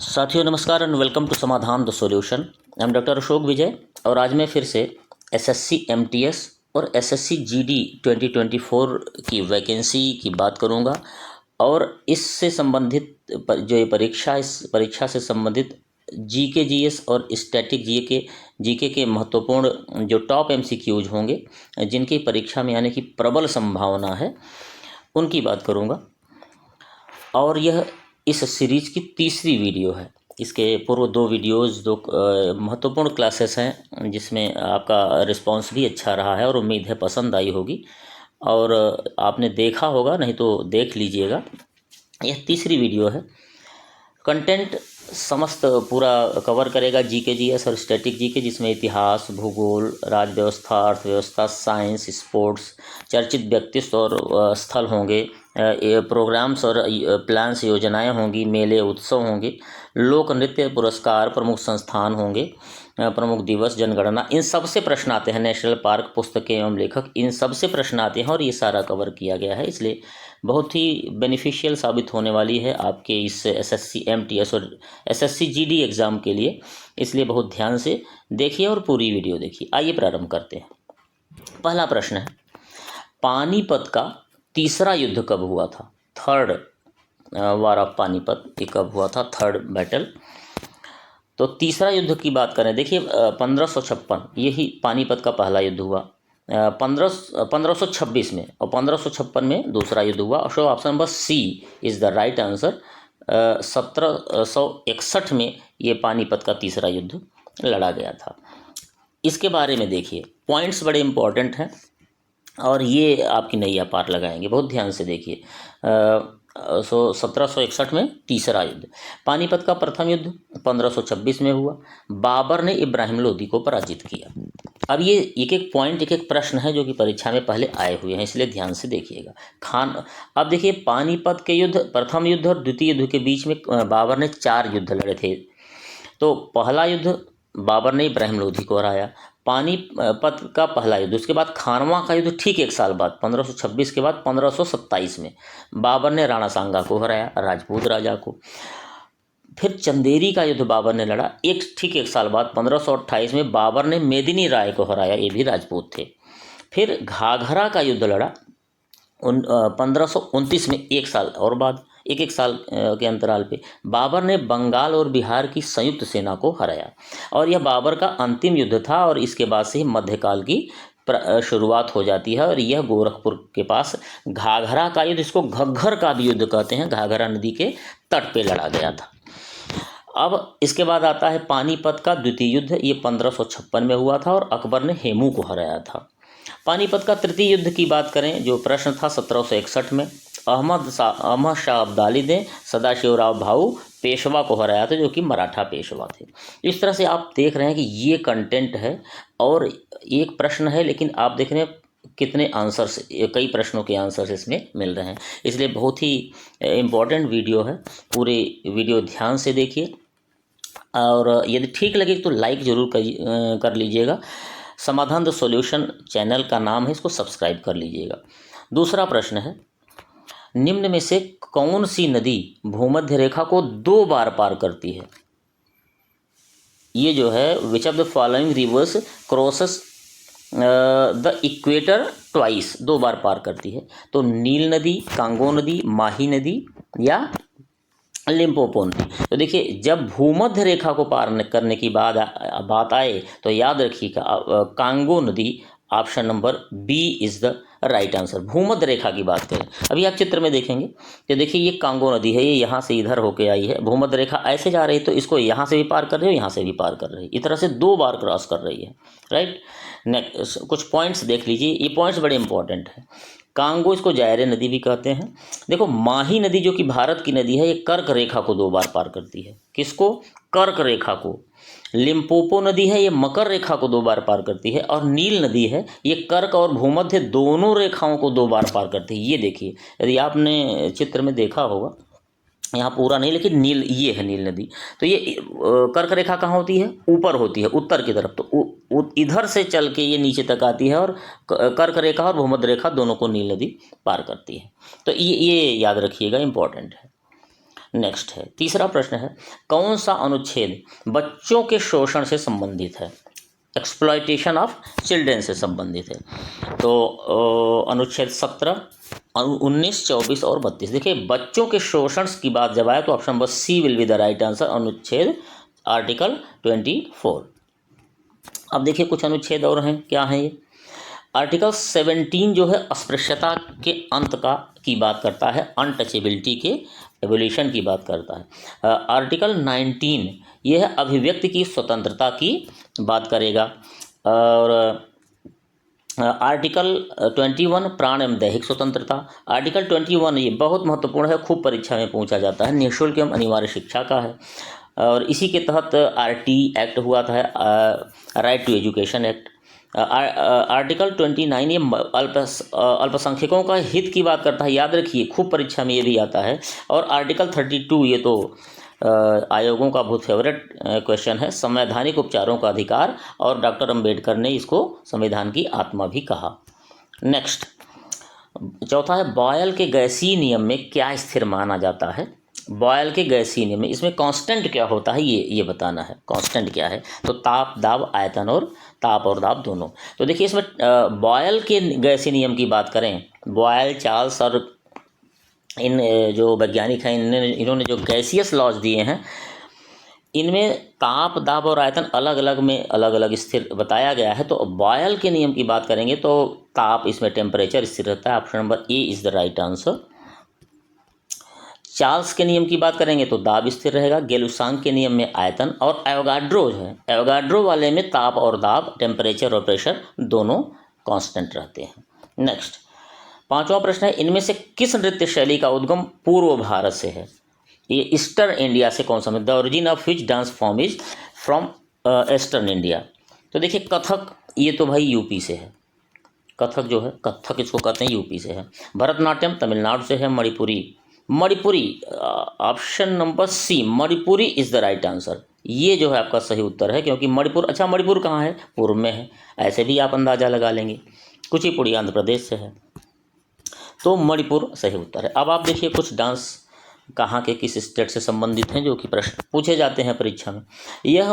साथियों नमस्कार and welcome to Samadhan the solution. I am doctor Ashok Vijay और आज मैं फिर से एसएससी एमटीएस और एसएससी जीडी 2024 की वैकेंसी की बात करूंगा और इससे संबंधित जो ये परीक्षा इस परीक्षा से संबंधित जीके जीएस और स्टैटिक जीके के महत्वपूर्ण जो टॉप एमसीक्यूज होंगे जिनकी परीक्षा में आने की प्रबल संभावना है उनकी बात करूंगा। और यह इस सीरीज की तीसरी वीडियो है। इसके पूर्व दो वीडियोस दो महत्वपूर्ण क्लासेस हैं जिसमें आपका रिस्पांस भी अच्छा रहा है और उम्मीद है पसंद आई होगी और आपने देखा होगा, नहीं तो देख लीजिएगा। यह तीसरी वीडियो है। कंटेंट समस्त पूरा कवर करेगा जीके जीएस और स्टैटिक जीके, जिसमें इतिहास, भूगोल, राज्य व्यवस्था, अर्थव्यवस्था, साइंस, स्पोर्ट्स, चर्चित व्यक्तित्व और स्थल होंगे, प्रोग्राम्स और प्लान्स योजनाएं होंगी, मेले उत्सव होंगे, लोक नृत्य पुरस्कार, प्रमुख संस्थान होंगे, प्रमुख दिवस, जनगणना, इन सब से प्रश्न आते हैं। नेशनल पार्क, पुस्तकें एवं लेखक, इन सब से प्रश्न आते हैं और ये सारा कवर किया गया है। इसलिए बहुत ही बेनिफिशियल साबित होने वाली है आपके इस एसएससी एमटीएस और एसएससी जीडी एग्ज़ाम के लिए। इसलिए बहुत ध्यान से देखिए और पूरी वीडियो देखिए। आइए प्रारंभ करते हैं। पहला प्रश्न है, पानीपत का तीसरा युद्ध कब हुआ था? थर्ड वार ऑफ पानीपत ये कब हुआ था? Third battle. तो तीसरा युद्ध की बात करें, देखिए 1556 यही पानीपत का पहला युद्ध हुआ। 1526 में और 1556 में दूसरा युद्ध हुआ। So option number C is the right answer. 1761 में ये पानीपत का तीसरा युद्ध लड़ा गया था। इसके बारे में देखिए, पॉइंट्स बड़े इंपॉर्टेंट हैं और ये आपकी नैया पार लगाएंगे। बहुत ध्यान से देखिए। 1761 में तीसरा युद्ध। पानीपत का प्रथम युद्ध 1526 में हुआ। बाबर ने इब्राहिम लोदी को पराजित किया। अब ये एक एक पॉइंट, एक एक प्रश्न है जो कि परीक्षा में पहले आए हुए हैं, इसलिए ध्यान से देखिएगा। अब देखिए, पानीपत के युद्ध, प्रथम युद्ध और द्वितीय युद्ध के बीच में बाबर ने 4 युद्ध लड़े थे। तो पहला युद्ध बाबर ने इब्राहिम लोदी को हराया, पानीपत का पहला युद्ध। उसके बाद खानवा का युद्ध ठीक 1 साल बाद 1526 के बाद 1527 में बाबर ने राणा सांगा को हराया, राजपूत राजा को। फिर चंदेरी का युद्ध बाबर ने लड़ा ठीक 1 साल बाद 1528 में बाबर ने मेदिनी राय को हराया, ये भी राजपूत थे। फिर घाघरा का युद्ध लड़ा 1529 में 1 साल और बाद, एक साल के अंतराल पे बाबर ने बंगाल और बिहार की संयुक्त सेना को हराया और यह बाबर का अंतिम युद्ध था। और इसके बाद से ही मध्यकाल की शुरुआत हो जाती है और यह गोरखपुर के पास घाघरा का युद्ध, इसको घग्घर का भी युद्ध कहते हैं, घाघरा नदी के तट पे लड़ा गया था। अब इसके बाद आता है पानीपत का द्वितीय युद्ध। ये 1556 में हुआ था और अकबर ने हेमू को हराया था। पानीपत का तृतीय युद्ध की बात करें, जो प्रश्न था 1761 में अहमद शाह अब्दाली ने सदाशिवराव भाऊ पेशवा को हराया था, जो कि मराठा पेशवा थे। इस तरह से आप देख रहे हैं कि ये कंटेंट है और एक प्रश्न है, लेकिन आप देख रहे हैं कितने आंसर्स, कई प्रश्नों के आंसर्स इसमें मिल रहे हैं। इसलिए बहुत ही इम्पोर्टेंट वीडियो है। पूरे वीडियो ध्यान से देखिए और यदि ठीक लगे तो लाइक ज़रूर कर लीजिएगा। समाधान द सॉल्यूशन चैनल का नाम है, इसको सब्सक्राइब कर लीजिएगा। दूसरा प्रश्न है, निम्न में से कौन सी नदी भूमध्य रेखा को 2 बार पार करती है? ये जो है, which of the following rivers crosses the equator twice, 2 बार पार करती है? तो नील नदी, कांगो नदी, माही नदी या लिम्पोपो नदी। तो देखिए, जब भूमध्य रेखा को पार करने की बात आए तो याद रखिएगा कांगो नदी, option number B is the right answer. भूमध्य रेखा की बात करें, अभी आप चित्र में देखेंगे कि देखिए ये कांगो नदी है, ये यहाँ से इधर होके आई है, भूमध्य रेखा ऐसे जा रही है, तो इसको यहाँ से भी पार कर रही है, यहाँ से भी पार कर रही है, इस तरह से 2 बार क्रॉस कर रही है। राइट, कुछ पॉइंट्स देख लीजिए, ये पॉइंट्स बड़े इंपॉर्टेंट हैं। कांगो, इसको जायरे नदी भी कहते हैं। देखो, माही नदी जो कि भारत की नदी है, ये कर्क रेखा को 2 बार पार करती है। किसको? कर्क रेखा को। लिम्पोपो नदी है, ये मकर रेखा को 2 बार पार करती है। और नील नदी है, ये कर्क और भूमध्य दोनों रेखाओं को 2 बार पार करती है। ये देखिए, यदि आपने चित्र में देखा होगा, यहाँ पूरा नहीं लेकिन नील, ये है नील नदी। तो ये कर्क रेखा कहाँ होती है? ऊपर होती है, उत्तर की तरफ। तो इधर से चल के ये नीचे तक आती है और कर्क रेखा और भूमध्य रेखा दोनों को नील नदी पार करती है। तो ये याद रखिएगा, इंपॉर्टेंट है। नेक्स्ट है, तीसरा प्रश्न है, कौन सा अनुच्छेद बच्चों के शोषण से संबंधित है? एक्सप्लॉयटेशन ऑफ चिल्ड्रेन से संबंधित है। तो अनुच्छेद 17, 19, 24 और 32। देखिए, बच्चों के शोषण की बात जब आए तो option number C will be the right answer, अनुच्छेद आर्टिकल 24। अब देखिए कुछ अनुच्छेद और हैं, क्या हैं ये? आर्टिकल 17 जो है अस्पृश्यता के अंत की बात करता है, अनटचेबिलिटी के एवोल्यूशन की बात करता है। आर्टिकल 19 ये है अभिव्यक्ति की स्वतंत्रता की बात करेगा। और आर्टिकल 21 प्राण एवं दैहिक स्वतंत्रता। आर्टिकल 21 ये बहुत महत्वपूर्ण है, खूब परीक्षा में पूछा जाता है, निःशुल्क एवं अनिवार्य शिक्षा का है। और इसी के तहत RT एक्ट हुआ था, right to education act. Article 29 ये अल्पसंख्यकों का हित की बात करता है, याद रखिए, खूब परीक्षा में ये भी आता है। और आर्टिकल 32 ये तो आयोगों का बहुत फेवरेट क्वेश्चन है, संवैधानिक उपचारों का अधिकार, और डॉक्टर अंबेडकर ने इसको संविधान की आत्मा भी कहा। नेक्स्ट, चौथा है, बॉयल के गैसीय नियम में क्या स्थिर माना जाता है? बॉयल के गैसीय नियम में इसमें कांस्टेंट क्या होता है ये बताना है, कांस्टेंट क्या है? तो ताप, दाब, आयतन और ताप और दाब दोनों। तो देखिए इसमें बॉयल के गैसीय नियम की बात करें, बॉयल, चार्ल्स और इन जो वैज्ञानिक हैं इन्होंने जो गैसियस लॉज दिए हैं, इनमें ताप, दाब और आयतन अलग अलग स्थिर बताया गया है। तो बॉयल के नियम की बात करेंगे तो ताप, इसमें टेम्परेचर स्थिर रहता है, option number A is the right answer. Charles के नियम की बात करेंगे तो दाब स्थिर रहेगा, गेलुसांग के नियम में आयतन, और एवोगाड्रो है, एवोगाड्रो वाले में ताप और दाब, टेम्परेचर और प्रेशर दोनों कांस्टेंट रहते हैं। नेक्स्ट, पांचवा प्रश्न है, इनमें से किस नृत्य शैली का उद्गम पूर्व भारत से है? ये ईस्टर्न इंडिया से कौन सा? The origin of which dance form is from eastern India. तो देखिए कथक, ये तो भाई यूपी से है, कथक जो है, कथक इसको कहते हैं, यूपी से है। भरतनाट्यम तमिलनाडु से है। Manipuri option number C, Manipuri is the right answer. ये जो है आपका सही उत्तर है, क्योंकि मणिपुर, अच्छा मणिपुर कहाँ है? पूर्व में है, ऐसे भी आप अंदाजा लगा लेंगे। कुचिपुड़ी आंध्र प्रदेश से है, तो मणिपुर सही उत्तर है। अब आप देखिए कुछ डांस कहाँ के किस स्टेट से संबंधित हैं, जो कि प्रश्न पूछे जाते हैं परीक्षा में। यह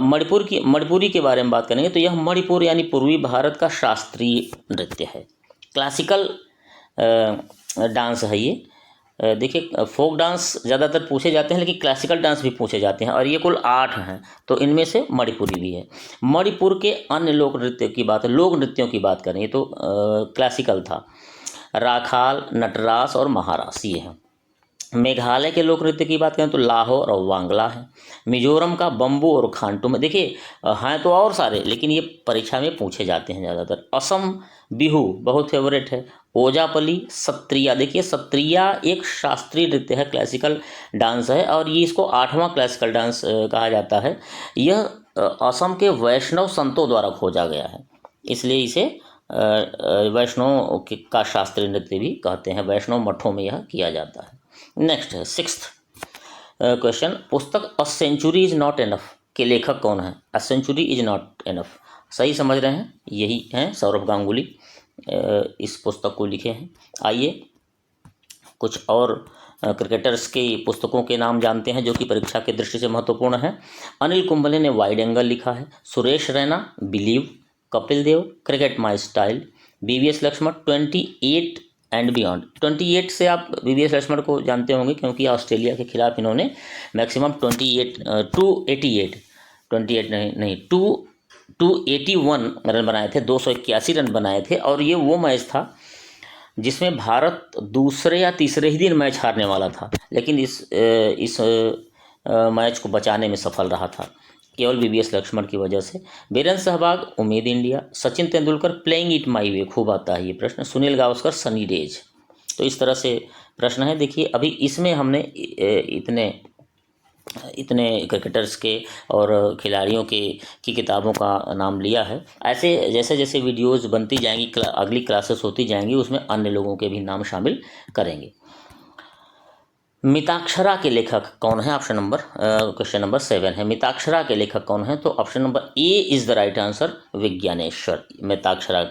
मणिपुरी के बारे में बात करेंगे तो यह मणिपुर यानी पूर्वी भारत का शास्त्रीय नृत्य है, क्लासिकल डांस है ये। देखिए फोक डांस ज़्यादातर पूछे जाते हैं, लेकिन क्लासिकल डांस भी पूछे जाते हैं, और ये कुल 8 हैं, तो इनमें से मणिपुरी भी है। मणिपुर के अन्य लोक नृत्य की बात, लोक नृत्यों की बात करें तो क्लासिकल था, राखाल, नटरास और महारास ये हैं। मेघालय के लोक नृत्य की बात करें तो लाहौर और वांगला है। मिजोरम का बम्बू और खांटुम है। देखिए हैं तो और सारे, लेकिन ये परीक्षा में पूछे जाते हैं ज़्यादातर। असम बिहू बहुत फेवरेट है। ओजापली, सत्रिया, देखिए सत्रिया एक शास्त्रीय नृत्य है, क्लासिकल डांस है, और ये इसको 8वां क्लासिकल डांस कहा जाता है। यह असम के वैष्णव संतों द्वारा खोजा गया है, इसलिए इसे वैष्णव का शास्त्रीय नृत्य भी कहते हैं। वैष्णव मठों में यह किया जाता है। नेक्स्ट है 6th क्वेश्चन, पुस्तक a century is not enough के लेखक कौन है? A century is not enough, सही समझ रहे हैं, यही हैं सौरभ गांगुली, इस पुस्तक को लिखे हैं। आइए कुछ और क्रिकेटर्स की पुस्तकों के नाम जानते हैं जो कि परीक्षा की दृष्टि से महत्वपूर्ण है। अनिल कुंबले ने वाइड एंगल लिखा है। Suresh Raina believe, Kapil Dev cricket my style, BVS Laxman 28 and beyond. 28 से आप BVS लक्ष्मण को जानते होंगे, क्योंकि ऑस्ट्रेलिया के खिलाफ इन्होंने मैक्सिमम 281 रन बनाए थे, 281 रन बनाए थे, और ये वो मैच था जिसमें भारत दूसरे या तीसरे ही दिन मैच हारने वाला था, लेकिन इस मैच को बचाने में सफल रहा था केवल BVS लक्ष्मण की वजह से। वीरेंद्र सहवाग उम्मीद India, Sachin Tendulkar playing it my way, खूब आता है ये प्रश्न, सुनील गावस्कर सनी डेज। तो इस तरह से प्रश्न है। देखिए अभी इसमें हमने इतने क्रिकेटर्स के और खिलाड़ियों की किताबों का नाम लिया है। ऐसे जैसे जैसे वीडियोज़ बनती जाएंगी, अगली क्लासेस होती जाएंगी, उसमें अन्य लोगों के भी नाम शामिल करेंगे। मिताक्षरा के लेखक कौन है? ऑप्शन नंबर क्वेश्चन नंबर 7 है। मिताक्षरा के लेखक कौन है? तो option number A is the right answer, Vigyaneshwar Mitakshara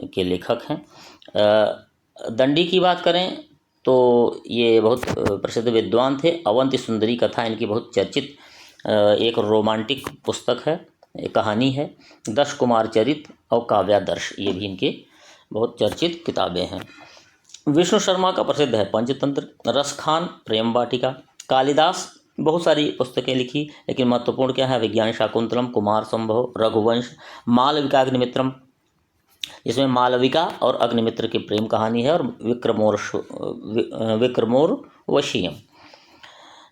के लेखक हैं। दंडी की बात करें तो ये बहुत प्रसिद्ध विद्वान थे। अवंती सुंदरी कथा इनकी बहुत चर्चित एक रोमांटिक पुस्तक है, एक कहानी है। दश कुमार चरित और काव्यादर्श ये भी इनके बहुत चर्चित किताबें हैं। विष्णु शर्मा का प्रसिद्ध है पंचतंत्र, रसखान, प्रेम वाटिका। कालिदास बहुत सारी पुस्तकें लिखी, लेकिन महत्वपूर्ण क्या है? विज्ञान शाकुंतलम, कुमार संभव, रघुवंश, मालविका अग्निमित्रम, इसमें मालविका और अग्निमित्र की प्रेम कहानी है, और विक्रमोर्वशीयम।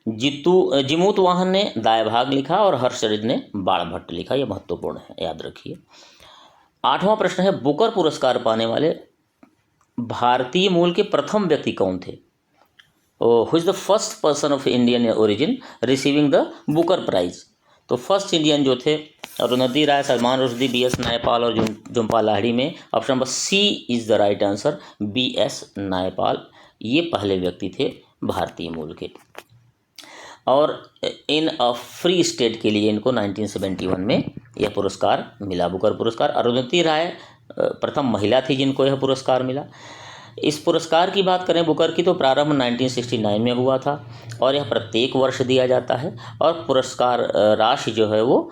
जिमूतवाहन ने दायभाग लिखा और हर्षचरित ने बाणभट्ट लिखा। यह महत्वपूर्ण है, याद रखिए। 8वां प्रश्न है, बुकर पुरस्कार पाने वाले भारतीय मूल के प्रथम व्यक्ति कौन थे? Who is the first person of Indian origin receiving the Booker Prize? तो फर्स्ट इंडियन जो थे अरुंधति राय, सलमान रुश्दी, BS नायपाल और झुम्पा लाहिड़ी में option number C is the right answer, BS Naipal ये पहले व्यक्ति थे भारतीय मूल के। और इन अ फ्री स्टेट के लिए इनको 1971 में यह पुरस्कार मिला, बुकर पुरस्कार। अरुंधति राय प्रथम महिला थी जिनको यह पुरस्कार मिला। इस पुरस्कार की बात करें बुकर की, तो प्रारंभ 1969 में हुआ था और यह प्रत्येक वर्ष दिया जाता है, और पुरस्कार राशि जो है वो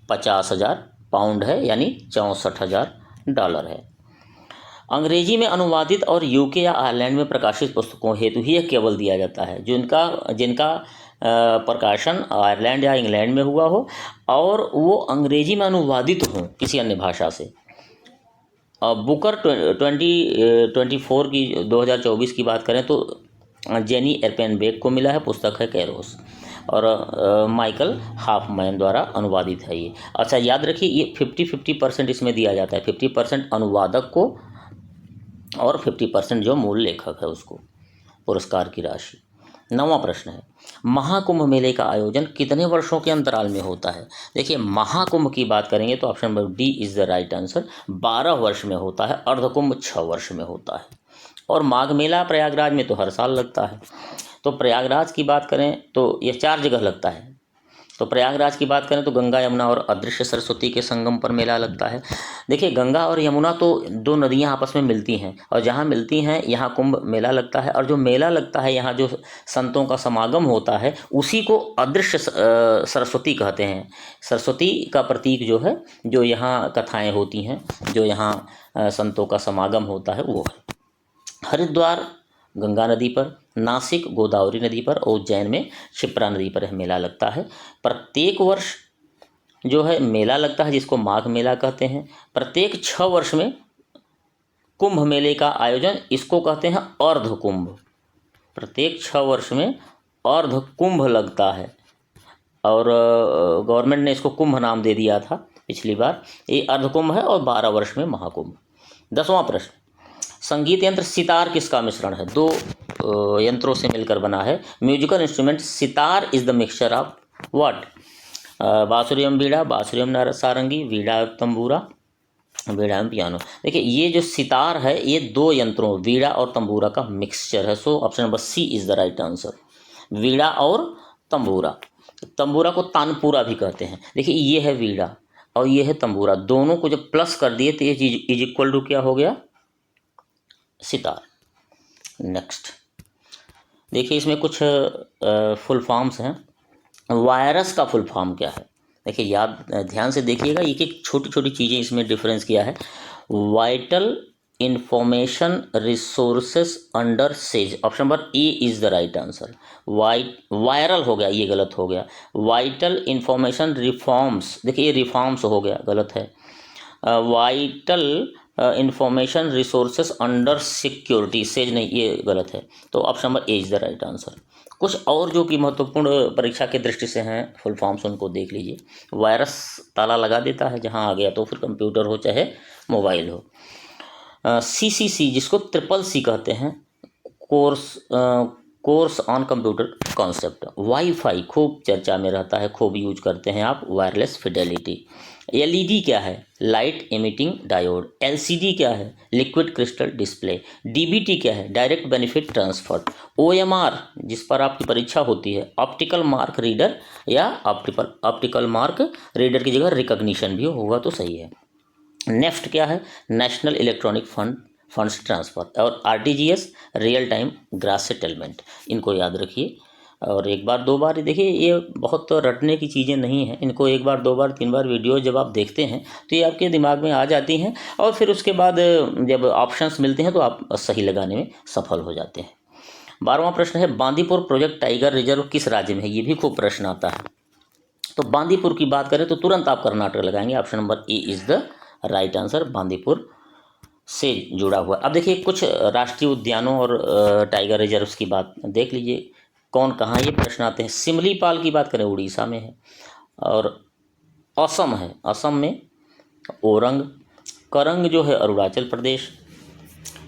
50,000 पाउंड है, यानी $64,000 है। अंग्रेजी में अनुवादित और UK या आयरलैंड में प्रकाशित पुस्तकों हेतु ही यह केवल दिया जाता है जिनका प्रकाशन आयरलैंड या इंग्लैंड में हुआ हो और वो अंग्रेजी में अनुवादित हो किसी अन्य भाषा से। बुकर 2024 की 2024 की बात करें तो जेनी एर्पेनबेक को मिला है, पुस्तक है कैरोस, और माइकल हाफमैन द्वारा अनुवादित है ये। अच्छा, याद रखिए ये 50-50% इसमें दिया जाता है, 50% अनुवादक को और 50% जो मूल लेखक है उसको पुरस्कार की राशि। 9वां प्रश्न है, महाकुंभ मेले का आयोजन कितने वर्षों के अंतराल में होता है? देखिए, महाकुंभ की बात करेंगे तो option number D is the right answer, 12 वर्ष में होता है। अर्धकुंभ 6 वर्ष में होता है। और माघ मेला प्रयागराज में तो हर साल लगता है। तो प्रयागराज की बात करें तो यह 4 जगह लगता है। तो प्रयागराज की बात करें तो गंगा, यमुना और अदृश्य सरस्वती के संगम पर मेला लगता है। देखिए, गंगा और यमुना तो 2 नदियां आपस में मिलती हैं, और जहां मिलती हैं यहाँ कुंभ मेला लगता है। और जो मेला लगता है यहाँ जो संतों का समागम होता है उसी को अदृश्य सरस्वती कहते हैं। सरस्वती का प्रतीक जो है, जो यहाँ कथाएँ होती हैं, जो यहाँ संतों का समागम होता है वो है। हरिद्वार गंगा नदी पर, नासिक गोदावरी नदी पर, और उज्जैन में क्षिप्रा नदी पर यह मेला लगता है। प्रत्येक वर्ष जो है मेला लगता है जिसको माघ मेला कहते हैं। प्रत्येक 6 वर्ष में कुंभ मेले का आयोजन, इसको कहते हैं अर्ध कुंभ। प्रत्येक 6 वर्ष में अर्ध कुंभ लगता है, और गवर्नमेंट ने इसको कुंभ नाम दे दिया था पिछली बार। ये अर्ध कुंभ है और 12 वर्ष में महाकुंभ। 10वां प्रश्न, संगीत यंत्र सितार किसका मिश्रण है? 2 यंत्रों से मिलकर बना है। Musical instrument sitar is the mixture of what? बांसुरी एवं बीड़ा, बांसुरी एवं सारंगी, वीणा एवं तंबूरा, वीणा एवं पियानो। देखिए, ये जो सितार है ये 2 यंत्रों वीणा और तंबूरा का मिक्सचर है। So option number C is the right answer, veena और तंबूरा। तंबूरा को तानपुरा भी कहते हैं। देखिए, ये है वीणा और ये है तंबूरा, दोनों को जब प्लस कर दिए तो ये इज इक्वल टू क्या हो गया? सितार। नेक्स्ट देखिए, इसमें कुछ फुल फॉर्म्स हैं। वायरस का फुल फॉर्म क्या है? देखिए, ध्यान से देखिएगा, एक छोटी छोटी चीज़ें इसमें डिफरेंस किया है। Vital information resources under says, option number A is the right answer. Viral हो गया, ये गलत हो गया। वाइटल इंफॉर्मेशन रिफॉर्म्स, देखिए ये रिफॉर्म्स हो गया, गलत है। Vital information resources under security, says नहीं, ये गलत है। तो option number A is the right answer. कुछ और जो कि महत्वपूर्ण परीक्षा की दृष्टि से हैं फुल फॉर्म्स, उनको देख लीजिए। वायरस ताला लगा देता है जहां आ गया, तो फिर कंप्यूटर हो चाहे मोबाइल हो। CCC जिसको CCC कहते हैं, course on computer concept. Wifi खूब चर्चा में रहता है, खूब यूज करते हैं आप, वायरलेस फिडेलिटी। LED क्या है? Light emitting diode. LCD क्या है? Liquid crystal display. DBT क्या है? Direct benefit transfer. OMR जिस पर आपकी परीक्षा होती है, ऑप्टिकल मार्क रीडर, या ऑप्टिकल मार्क रीडर की जगह रिकॉग्निशन भी होगा तो सही है। नेफ्ट क्या है? National electronic fund funds transfer, और RTGS real time gross settlement, इनको याद रखिए। और एक बार दो बार देखिए, ये बहुत रटने की चीज़ें नहीं हैं, इनको एक बार दो बार तीन बार वीडियो जब आप देखते हैं तो ये आपके दिमाग में आ जाती हैं, और फिर उसके बाद जब ऑप्शंस मिलते हैं तो आप सही लगाने में सफल हो जाते हैं। 12वां प्रश्न है, बांदीपुर प्रोजेक्ट टाइगर रिजर्व किस राज्य में है? ये भी खूब प्रश्न आता है। तो बांदीपुर की बात करें तो तुरंत आप कर्नाटक लगाएंगे, option number A is the right answer, Bandipur से जुड़ा हुआ। अब देखिए कुछ राष्ट्रीय उद्यानों और टाइगर रिजर्व्स की बात देख लीजिए, कौन कहाँ ये प्रश्न आते हैं। सिमलीपाल की बात करें उड़ीसा में है, और असम है, असम में ओरंग, करंग जो है अरुणाचल प्रदेश,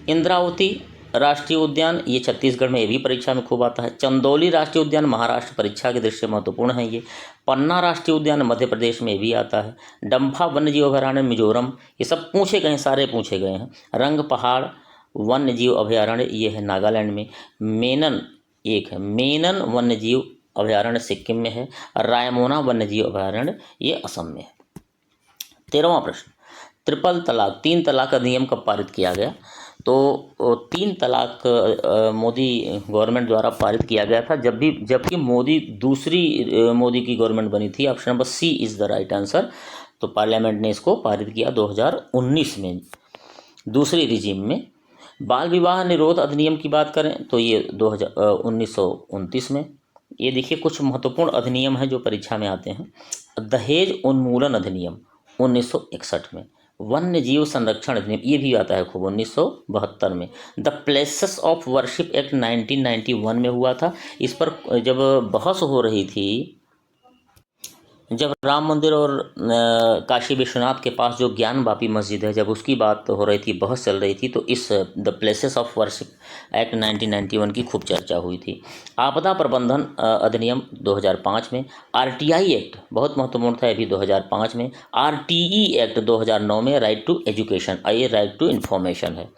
इंद्रावती राष्ट्रीय उद्यान ये छत्तीसगढ़ में, ये भी परीक्षा में खूब आता है। चंदौली राष्ट्रीय उद्यान महाराष्ट्र, परीक्षा की दृष्टि से महत्वपूर्ण है ये। पन्ना राष्ट्रीय उद्यान मध्य प्रदेश में भी आता है। डम्फा वन्यजीव अभयारण्य मिजोरम, ये सब पूछे गए हैं, सारे पूछे गए हैं। रंग पहाड़ वन्यजीव अभयारण्य ये है नागालैंड में। मेनन एक है, मेनन वन्यजीव अभयारण्य सिक्किम में है। रायमोना वन्यजीव अभयारण्य ये असम में है। 13वां प्रश्न, ट्रिपल तलाक, 3 तलाक अधिनियम कब पारित किया गया? तो 3 तलाक मोदी गवर्नमेंट द्वारा पारित किया गया था जबकि मोदी दूसरी मोदी की गवर्नमेंट बनी थी, option number C is the right answer. तो पार्लियामेंट ने इसको पारित किया 2019 में, दूसरी रिजीम में। बाल विवाह निरोध अधिनियम की बात करें तो ये 1929 में। ये देखिए कुछ महत्वपूर्ण अधिनियम हैं जो परीक्षा में आते हैं। दहेज उन्मूलन अधिनियम 1961 में। वन्य जीव संरक्षण अधिनियम ये भी आता है खूब 1972 में। The places of worship act 1991 में हुआ था। इस पर जब बहस हो रही थी, जब राम मंदिर और काशी विश्वनाथ के पास जो ज्ञानवापी मस्जिद है, जब उसकी बात हो रही थी, बहस चल रही थी, तो इस the places of worship act 1991 की खूब चर्चा हुई थी। आपदा प्रबंधन अधिनियम 2005 में। आरटीआई एक्ट बहुत महत्वपूर्ण था, ये भी 2005 में। आरटीई एक्ट 2009 में, राइट टू एजुकेशन, ये राइट टू इन्फॉर्मेशन है।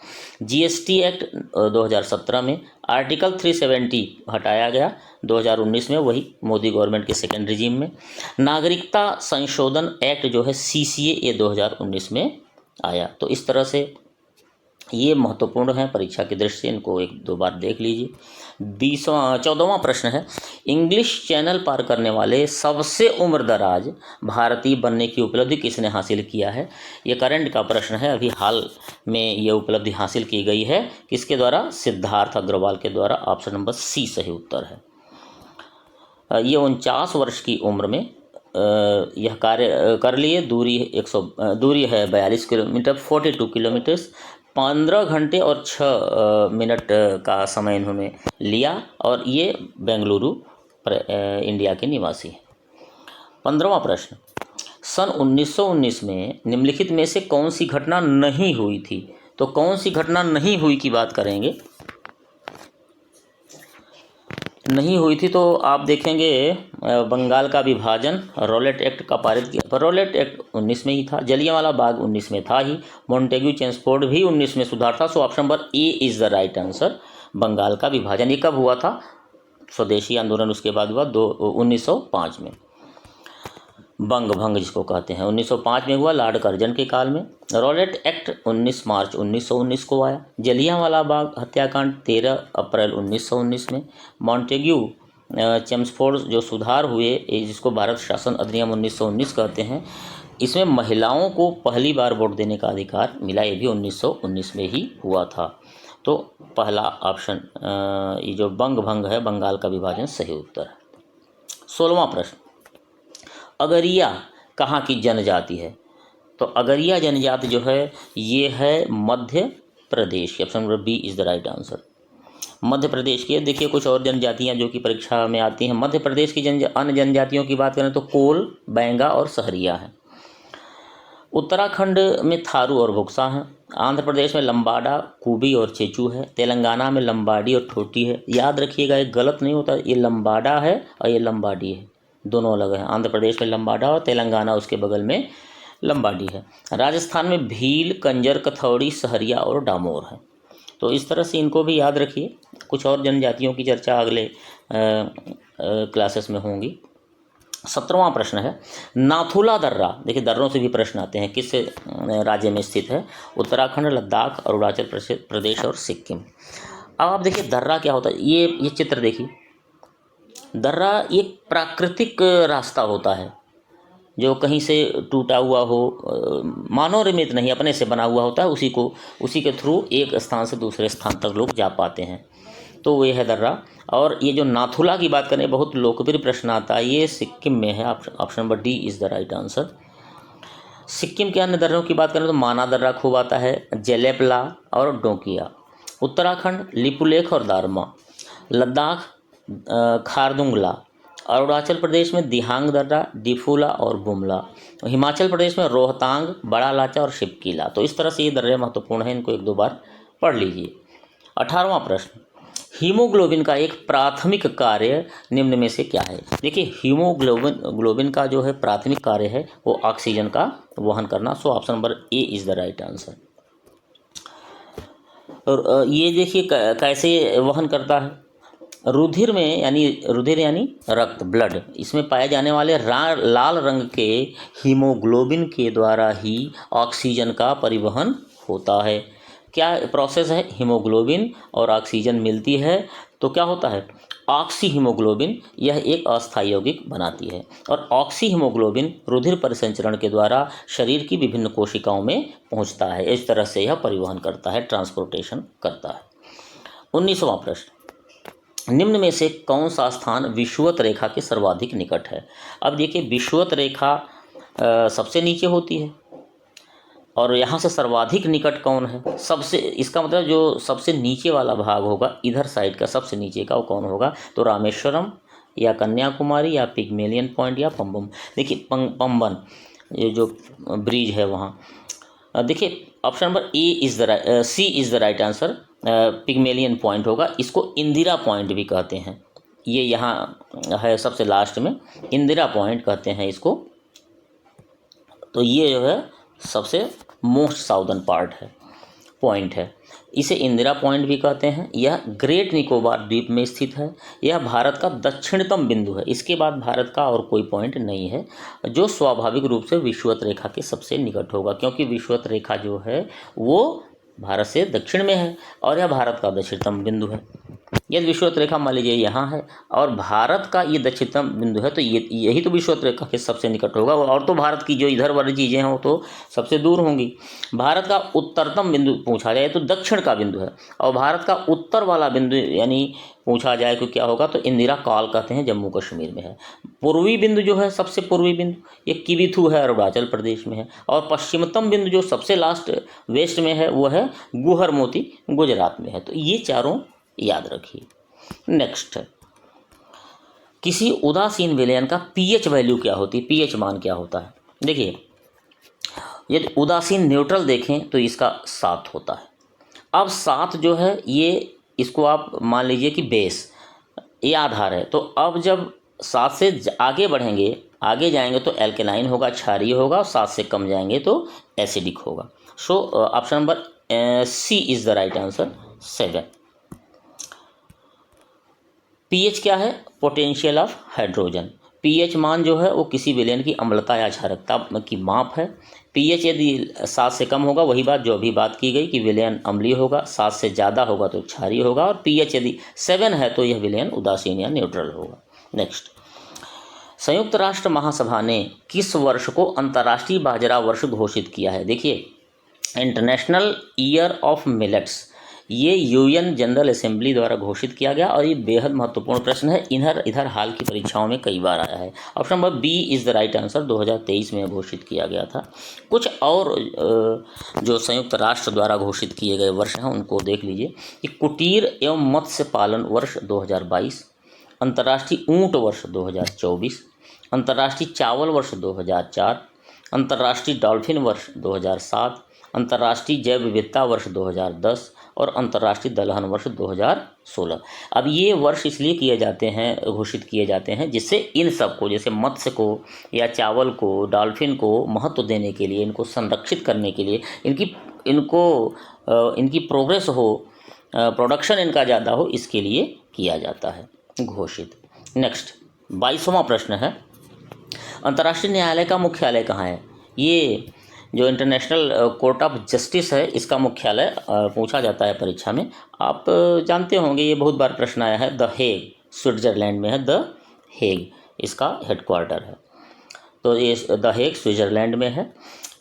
जीएसटी एक्ट 2017 में। आर्टिकल 370 हटाया गया 2019 में, वही मोदी गवर्नमेंट के सेकेंड रिजीम में। नागरिकता संशोधन एक्ट जो है सीसीए, ये 2019 में आया। तो इस तरह से ये महत्वपूर्ण है परीक्षा की दृष्टि से, इनको एक दो बार देख लीजिए। 14वां प्रश्न है, इंग्लिश चैनल पार करने वाले सबसे उम्रदराज भारतीय बनने की उपलब्धि किसने हासिल किया है? ये करंट का प्रश्न है, अभी हाल में ये उपलब्धि हासिल की गई है, किसके द्वारा? सिद्धार्थ अग्रवाल के द्वारा, ऑप्शन नंबर सी सही उत्तर है। ये 49 वर्ष की उम्र में यह कार्य कर लिए। दूरी है 42 किलोमीटर, 42 किलोमीटर्स, 15 घंटे और 6 मिनट का समय इन्होंने लिया, और ये बेंगलुरु इंडिया के निवासी हैं। 15वां प्रश्न, सन 1919 में निम्नलिखित में से कौन सी घटना नहीं हुई थी? तो कौन सी घटना नहीं हुई की बात करेंगे, नहीं हुई थी तो आप देखेंगे बंगाल का विभाजन, रॉलेट एक्ट का पारित किया, पर रॉलेट एक्ट 19 में ही था। जलियांवाला बाग 19 में था ही। मॉन्टेग्यू चेम्सफोर्ड भी 19 में सुधार था। So option number A is the right answer. Bengal का विभाजन ये कब हुआ था? स्वदेशी आंदोलन उसके बाद हुआ 1905 में। बंग भंग जिसको कहते हैं 1905 में हुआ, लॉर्ड कर्जन के काल में। रॉलेट एक्ट 19 मार्च 1919 को आया। जलियांवाला बाग हत्याकांड 13 अप्रैल 1919 में। मॉन्टेग्यू चेम्सफोर्ड जो सुधार हुए, जिसको भारत शासन अधिनियम 1919 कहते हैं, इसमें महिलाओं को पहली बार वोट देने का अधिकार मिला, ये भी 1919 में ही हुआ था। तो पहला ऑप्शन ये जो बंग भंग है, बंगाल का विभाजन, सही उत्तर है। 16वां प्रश्न, अगरिया कहाँ की जनजाति है? तो अगरिया जनजाति जो है ये है Madhya Pradesh, option number B is the right answer. Madhya Pradesh की। देखिए कुछ और जनजातियाँ जो कि परीक्षा में आती हैं। मध्य प्रदेश की अन्य जनजातियों की बात करें तो कोल, बैंगा और सहरिया है। उत्तराखंड में थारू और भुक्सा हैं। आंध्र प्रदेश में लंबाडा, कुबी और चेचू है। तेलंगाना में लंबाडी और ठोटी है। याद रखिएगा, ये गलत नहीं होता, ये लंबाडा है और ये लंबाडी है, दोनों अलग हैं। आंध्र प्रदेश में लंबाडा और तेलंगाना उसके बगल में लंबाडी है। राजस्थान में भील, कंजर, कथौड़ी, सहरिया और डामोर है। तो इस तरह से इनको भी याद रखिए। कुछ और जनजातियों की चर्चा अगले क्लासेस में होंगी। 17वां प्रश्न है, नाथुला दर्रा, देखिए दर्रों से भी प्रश्न आते हैं, किस राज्य में स्थित है? उत्तराखंड, लद्दाख, अरुणाचल प्रदेश और सिक्किम। अब आप देखिए दर्रा क्या होता है, ये चित्र देखिए। दर्रा एक प्राकृतिक रास्ता होता है जो कहीं से टूटा हुआ हो, मानव निर्मित नहीं, अपने से बना हुआ होता है, उसी के थ्रू एक स्थान से दूसरे स्थान तक लोग जा पाते हैं, तो ये है दर्रा। और ये जो नाथुला की बात करें, बहुत लोकप्रिय प्रश्न आता है, ये सिक्किम में है। Option number D is the right answer. Sikkim के अन्य दर्रों की बात करें तो माना दर्रा खूब आता है, जेलेपला और डोकिया। उत्तराखंड लिपुलेख और दारमा। लद्दाख खारदुंगला। अरुणाचल प्रदेश में दिहांग दर्रा, डिफूला और बुमला। हिमाचल प्रदेश में रोहतांग, बड़ा लाचा और शिपकीला। तो इस तरह से ये दर्रे महत्वपूर्ण हैं, इनको 1-2 बार पढ़ लीजिए। 18वां प्रश्न, हीमोग्लोबिन का एक प्राथमिक कार्य निम्न में से क्या है? देखिए हीमोग्लोबिन का जो है प्राथमिक कार्य है वो ऑक्सीजन का वहन करना। सो option number A is the right answer. और ये देखिए कैसे वहन करता है। रुधिर में, रुधिर यानी रक्त, ब्लड, इसमें पाए जाने वाले लाल रंग के हीमोग्लोबिन के द्वारा ही ऑक्सीजन का परिवहन होता है। क्या प्रोसेस है? हीमोग्लोबिन और ऑक्सीजन मिलती है तो क्या होता है? ऑक्सी हीमोग्लोबिन, यह एक अस्थायी यौगिक बनाती है और ऑक्सी हीमोग्लोबिन रुधिर परिसंचरण के द्वारा शरीर की विभिन्न कोशिकाओं में पहुंचता है। इस तरह से यह परिवहन करता है, ट्रांसपोर्टेशन करता है। 19वां प्रश्न, निम्न में से कौन सा स्थान विषुवत रेखा के सर्वाधिक निकट है? अब देखिए विषुवत रेखा सबसे नीचे होती है और यहाँ से सर्वाधिक निकट कौन है? सबसे, इसका मतलब जो सबसे नीचे वाला भाग होगा, इधर साइड का सबसे नीचे का, वो कौन होगा? तो रामेश्वरम या कन्याकुमारी या पिग्मेलियन पॉइंट या पंबन। देखिए पंबन, ये जो ब्रिज है वहाँ, देखिए option number C is the right answer. Pygmalion point होगा, इसको इंदिरा पॉइंट भी कहते हैं। ये यहाँ है सबसे लास्ट में, इंदिरा पॉइंट कहते हैं इसको। तो ये जो है सबसे मोस्ट साउदर्न पॉइंट है, इसे इंदिरा पॉइंट भी कहते हैं। यह ग्रेट निकोबार द्वीप में स्थित है। यह भारत का दक्षिणतम बिंदु है, इसके बाद भारत का और कोई पॉइंट नहीं है जो स्वाभाविक रूप से विषुवत रेखा के सबसे निकट होगा, क्योंकि विषुवत रेखा जो है वो भारत से दक्षिण में है और यह भारत का दक्षिणतम बिंदु है। यदि विषुवत रेखा मान लीजिए यहाँ है और भारत का ये दक्षिणतम बिंदु है, तो यही तो विषुवत रेखा के सबसे निकट होगा, और तो भारत की जो इधर वाली चीज़ें हैं वो तो सबसे दूर होंगी। भारत का उत्तरतम बिंदु पूछा जाए तो दक्षिण का बिंदु है, और भारत का उत्तर वाला बिंदु यानी पूछा जाए तो क्या होगा? तो इंदिरा कॉल कहते हैं, जम्मू कश्मीर में है। पूर्वी बिंदु जो है, सबसे पूर्वी बिंदु, ये किबिथू है, अरुणाचल प्रदेश में है। और पश्चिमतम बिंदु जो सबसे लास्ट वेस्ट में है वो है गुहर मोती, गुजरात में है। तो ये चारों याद रखिए। नेक्स्ट, किसी उदासीन विलयन का पीएच वैल्यू क्या होती है? पीएच मान क्या होता है? देखिए यदि उदासीन न्यूट्रल देखें तो इसका 7 होता है। अब 7 जो है ये, इसको आप मान लीजिए कि बेस, ये आधार है। तो अब जब 7 से आगे बढ़ेंगे, आगे जाएंगे तो एल्केनाइन होगा, क्षारीय होगा, और 7 से कम जाएंगे तो एसिडिक होगा। So option number C is the right answer, 7। PH क्या है? Potential of hydrogen. पीएच मान जो है वो किसी विलयन की अम्लता या क्षारकता की माप है। पीएच यदि 7 से कम होगा, वही बात जो अभी बात की गई कि विलयन अम्लीय होगा, 7 से ज़्यादा होगा तो क्षारीय होगा, और पीएच यदि 7 है तो यह विलयन उदासीन या न्यूट्रल होगा। नेक्स्ट, संयुक्त राष्ट्र महासभा ने किस वर्ष को अंतर्राष्ट्रीय बाजरा वर्ष घोषित किया है? देखिए इंटरनेशनल ईयर ऑफ मिलेट्स, ये यूएन जनरल असेंबली द्वारा घोषित किया गया, और ये बेहद महत्वपूर्ण प्रश्न है, इधर हाल की परीक्षाओं में कई बार आया है। Option number B is the right answer, 2023 में घोषित किया गया था। कुछ और जो संयुक्त राष्ट्र द्वारा घोषित किए गए वर्ष हैं उनको देख लीजिए कि कुटीर एवं मत्स्य पालन वर्ष 2022, अंतर्राष्ट्रीय ऊँट वर्ष 2024, अंतर्राष्ट्रीय चावल वर्ष 2004, अंतर्राष्ट्रीय डॉल्फिन वर्ष 2007, अंतर्राष्ट्रीय जैव विविधता वर्ष 2010 और अंतर्राष्ट्रीय दलहन वर्ष 2016। अब ये वर्ष इसलिए किए जाते हैं, घोषित किए जाते हैं, जिससे इन सब को, जैसे मत्स्य को या चावल को, डॉल्फिन को महत्व देने के लिए, इनको संरक्षित करने के लिए, इनकी प्रोग्रेस हो, प्रोडक्शन इनका ज़्यादा हो, इसके लिए किया जाता है घोषित। नेक्स्ट 22वां प्रश्न है, अंतर्राष्ट्रीय न्यायालय का मुख्यालय कहाँ है? ये जो इंटरनेशनल कोर्ट ऑफ जस्टिस है, इसका मुख्यालय पूछा जाता है परीक्षा में। आप जानते होंगे, ये बहुत बार प्रश्न आया है। द हेग, स्विट्जरलैंड में है द हेग, इसका हेडक्वार्टर है। तो ये द हेग स्विट्जरलैंड में है।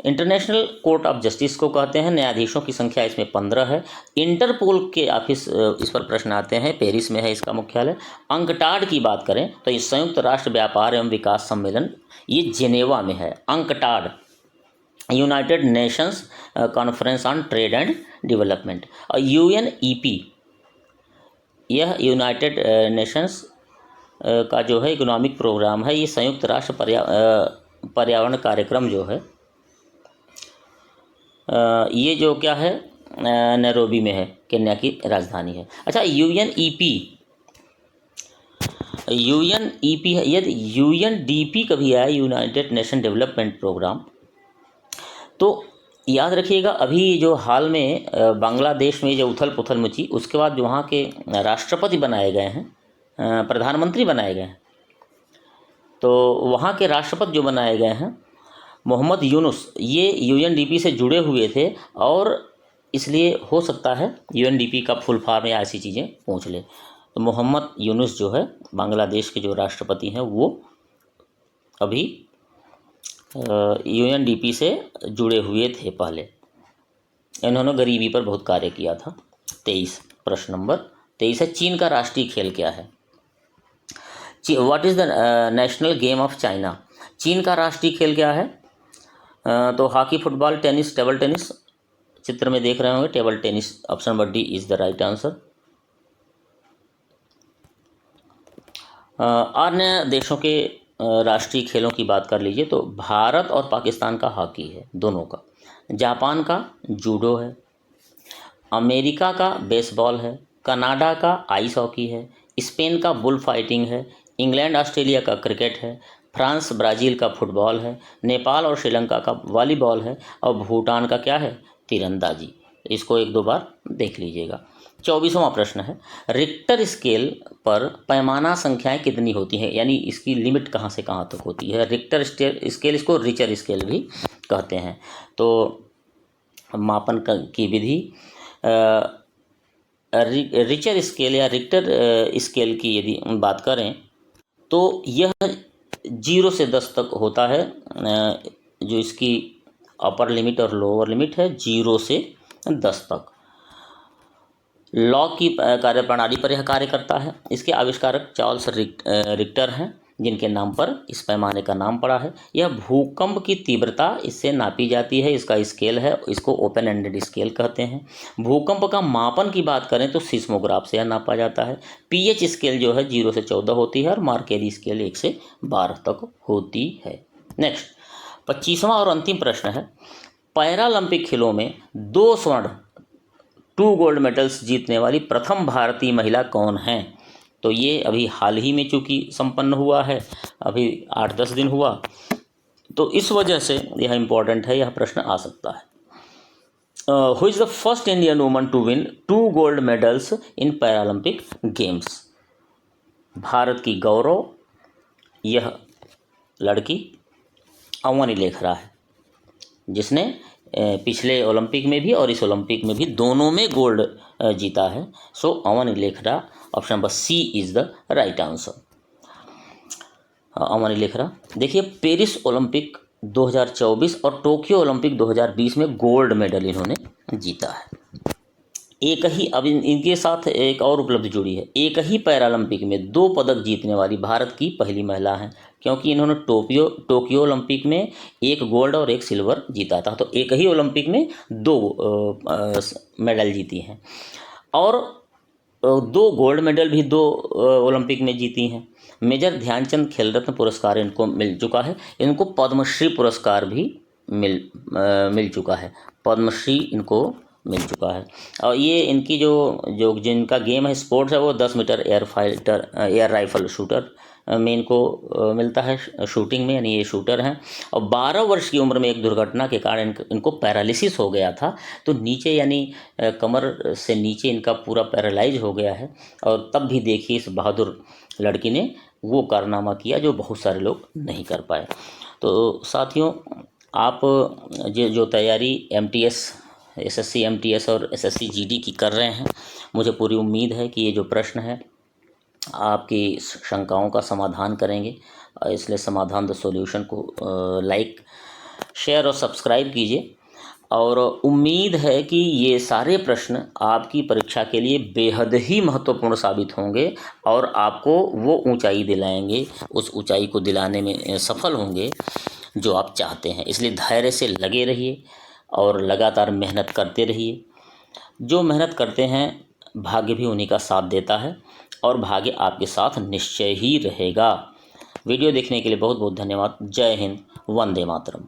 इंटरनेशनल कोर्ट ऑफ जस्टिस को कहते हैं। न्यायाधीशों की संख्या इसमें 15 है। इंटरपोल के ऑफिस, इस पर प्रश्न आते हैं, पेरिस में है इसका मुख्यालय। अंकटाड की बात करें तो ये संयुक्त राष्ट्र व्यापार एवं विकास सम्मेलन, ये जेनेवा में है। UNCTAD, United Nations conference on trade and development. और UNEP, यह यूनाइटेड नेशंस का जो है इकोनॉमिक प्रोग्राम है। ये संयुक्त राष्ट्र पर्यावरण कार्यक्रम जो है, ये जो क्या है, नैरोबी में है, केन्या की राजधानी है। अच्छा, UNEP है। यदि UNDP कभी आया, यूनाइटेड नेशन डेवलपमेंट प्रोग्राम, तो याद रखिएगा, अभी जो हाल में बांग्लादेश में जो उथल पुथल मची, उसके बाद जो वहाँ के राष्ट्रपति बनाए गए हैं, प्रधानमंत्री बनाए गए हैं, तो वहाँ के राष्ट्रपति जो बनाए गए हैं मोहम्मद यूनुस, ये UNDP से जुड़े हुए थे, और इसलिए हो सकता है UNDP का फुल फॉर्म या ऐसी चीज़ें पूछ ले। तो मोहम्मद यूनुस जो है बांग्लादेश के जो राष्ट्रपति हैं, वो अभी UNDP से जुड़े हुए थे पहले। इन्होंने गरीबी पर बहुत कार्य किया था। 23, प्रश्न नंबर 23 है, चीन का राष्ट्रीय खेल क्या है? What is the national game of China? चीन का राष्ट्रीय खेल क्या है? तो hockey, football, tennis, table tennis. चित्र में देख रहे होंगे, table tennis. Option number D is the right answer. अन्य देशों के राष्ट्रीय खेलों की बात कर लीजिए तो भारत और पाकिस्तान का हॉकी है, दोनों का। जापान का जूडो है। अमेरिका का बेसबॉल है। कनाडा का आइस हॉकी है। स्पेन का बुल फाइटिंग है। इंग्लैंड ऑस्ट्रेलिया का क्रिकेट है। फ्रांस ब्राज़ील का फुटबॉल है। नेपाल और श्रीलंका का वॉलीबॉल है। और भूटान का क्या है? तीरंदाजी। इसको 1-2 बार देख लीजिएगा। 24वां प्रश्न है, रिक्टर स्केल पर पैमाना संख्याएं कितनी होती हैं, यानी इसकी लिमिट कहाँ से कहाँ तक होती है? रिक्टर स्केल, इसको रिचर स्केल भी कहते हैं। तो मापन की विधि, रिचर स्केल या रिक्टर स्केल की यदि बात करें तो यह 0 से 10 तक होता है। जो इसकी अपर लिमिट और लोअर लिमिट है 0 से 10 तक। लॉ की कार्यप्रणाली पर यह कार्य करता है। इसके आविष्कारक चार्ल्स रिक्टर हैं, जिनके नाम पर इस पैमाने का नाम पड़ा है। यह भूकंप की तीव्रता इससे नापी जाती है। इसका स्केल है, इसको ओपन एंडेड स्केल कहते हैं। भूकंप का मापन की बात करें तो सिस्मोग्राफ से यह नापा जाता है। पीएच स्केल जो है 0 से 14 होती है और मार्केरी स्केल 1 से 12 तक होती है। नेक्स्ट 25वां और अंतिम प्रश्न है, पैरालंपिक खेलों में 2 स्वर्ण 2 गोल्ड मेडल्स जीतने वाली प्रथम भारतीय महिला कौन हैं? तो ये अभी हाल ही में चूँकि संपन्न हुआ है, अभी 8-10 दिन हुआ, तो इस वजह से यह इम्पोर्टेंट है, यह प्रश्न आ सकता है। Who is the first Indian woman to win 2 gold medals in Paralympic Games? Bharat की गौरव यह लड़की अवनी लेखरा है, जिसने पिछले ओलंपिक में भी और इस ओलंपिक में भी दोनों में गोल्ड जीता है। So Avani Lekhara, option number C is the right answer. Avani Lekhara, देखिए पेरिस ओलंपिक 2024 और टोक्यो ओलंपिक 2020 में गोल्ड मेडल इन्होंने जीता है। एक ही, अब इनके साथ एक और उपलब्धि जुड़ी है, एक ही पैरालंपिक में 2 पदक जीतने वाली भारत की पहली महिला हैं, क्योंकि इन्होंने टोक्यो ओलंपिक में 1 गोल्ड और 1 सिल्वर जीता था। तो एक ही ओलंपिक में 2 मेडल जीती हैं, और 2 गोल्ड मेडल भी 2 ओलंपिक में जीती हैं। मेजर ध्यानचंद खेल रत्न पुरस्कार इनको मिल चुका है। इनको पद्मश्री पुरस्कार भी मिल चुका है। पद्मश्री इनको मिल चुका है। और ये इनकी जो जिनका गेम है, स्पोर्ट्स है, वो 10 मीटर एयर राइफल शूटर में इनको मिलता है, शूटिंग में, यानी ये शूटर हैं। और 12 वर्ष की उम्र में एक दुर्घटना के कारण इनको पैरालिसिस हो गया था। तो नीचे, यानी कमर से नीचे इनका पूरा पैरालाइज हो गया है। और तब भी देखिए इस बहादुर लड़की ने वो कारनामा किया जो बहुत सारे लोग नहीं कर पाए। तो साथियों, आप जो तैयारी एमटीएस, एसएससी एमटीएस और एसएससी जीडी की कर रहे हैं, मुझे पूरी उम्मीद है कि ये जो प्रश्न है आपकी शंकाओं का समाधान करेंगे। इसलिए समाधान द सॉल्यूशन को लाइक, शेयर और सब्सक्राइब कीजिए। और उम्मीद है कि ये सारे प्रश्न आपकी परीक्षा के लिए बेहद ही महत्वपूर्ण साबित होंगे और आपको वो ऊंचाई दिलाएंगे, उस ऊंचाई को दिलाने में सफल होंगे जो आप चाहते हैं। इसलिए धैर्य से लगे रहिए और लगातार मेहनत करते रहिए। जो मेहनत करते हैं भाग्य भी उन्हीं का साथ देता है और भाग्य आपके साथ निश्चय ही रहेगा। वीडियो देखने के लिए बहुत बहुत धन्यवाद। जय हिंद, वंदे मातरम।